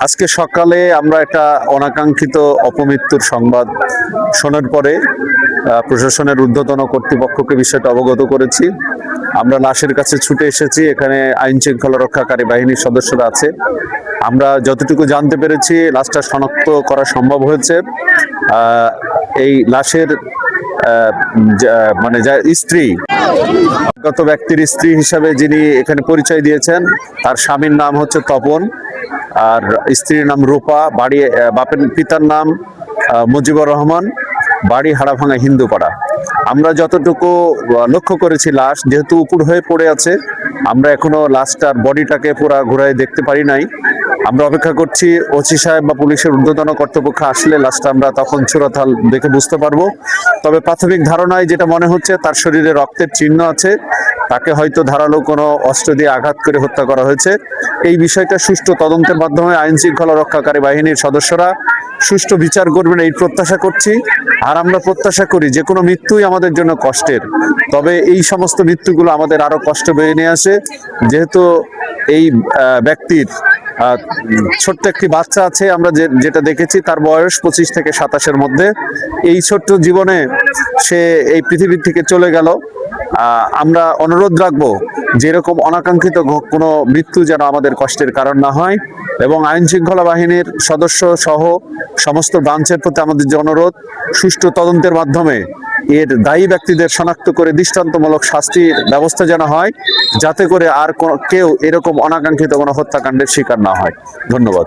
আজকে সকালে আমরা একটা অনাকাঙ্ক্ষিত অপমৃত্যুর সংবাদ শোনার পরে প্রশাসনের ঊর্ধ্বতন কর্তৃপক্ষকে বিষয়টা অবগত করেছি। আমরা লাশের কাছে ছুটে এসেছি। এখানে আইন শৃঙ্খলা রক্ষাকারী বাহিনীর সদস্যরা আছে। আমরা যতটুকু জানতে পেরেছি লাশটা শনাক্ত করা সম্ভব হয়েছে। এই লাশের মানে যা স্ত্রী, গত ব্যক্তির স্ত্রী হিসাবে যিনি এখানে পরিচয় দিয়েছেন, তার স্বামীর নাম হচ্ছে তপন, আর স্ত্রীর নাম রূপা। বাড়ি পিতার নাম মুজিবুর রহমান, বাড়ি হাড়াভাঙা হিন্দুপাড়া। আমরা যতটুকু লক্ষ্য করেছি, লাশ যেহেতু উপুর হয়ে পড়ে আছে, আমরা এখনো লাশটার বডিটাকে পুরো ঘুরায় দেখতে পারি নাই। আমরা অপেক্ষা করছি ওসি সাহেব বা পুলিশের ঊর্ধ্বতন কর্তৃপক্ষ আসলে লাশটা আমরা তখন চূড়াতাল দেখে বুঝতে পারবো। তবে প্রাথমিক ধারণায় যেটা মনে হচ্ছে, তার শরীরে রক্তের চিহ্ন আছে, তাকে হয়তো ধারালো কোনো অস্ত্র দিয়ে আঘাত করে হত্যা করা হয়েছে। এই বিষয়টা সুষ্ঠু তদন্তের মাধ্যমে আইন শৃঙ্খলা রক্ষাকারী বাহিনীর সদস্যরা সুষ্ঠু বিচার করবেন এই প্রত্যাশা করছি। আর আমরা প্রত্যাশা করি যে কোনো মৃত্যুই আমাদের জন্য কষ্টের, তবে এই সমস্ত মৃত্যুগুলো আমাদের আরো কষ্ট বয়ে নিয়ে আসে। যেহেতু এই ব্যক্তির ছোট্ট একটি বাচ্চা আছে, আমরা যেটা দেখেছি তার বয়স 25 থেকে 27-এর মধ্যে। এই ছোট্ট জীবনে সে এই পৃথিবী থেকে চলে গেল। আমরা অনুরোধ রাখবো যে এরকম অনাকাঙ্ক্ষিত কোনো মৃত্যু যেন আমাদের কষ্টের কারণ না হয়, এবং আইন শৃঙ্খলা বাহিনীর সদস্য সহ সমস্ত ব্রাঞ্চের প্রতি আমাদের যে অনুরোধ, সুষ্ঠু তদন্তের মাধ্যমে এর দায়ী ব্যক্তিদের শনাক্ত করে দৃষ্টান্তমূলক শাস্তির ব্যবস্থা যেন হয়, যাতে করে আর কেউ এরকম অনাকাঙ্ক্ষিত কোনো হত্যাকাণ্ডের শিকার না হয়। ধন্যবাদ।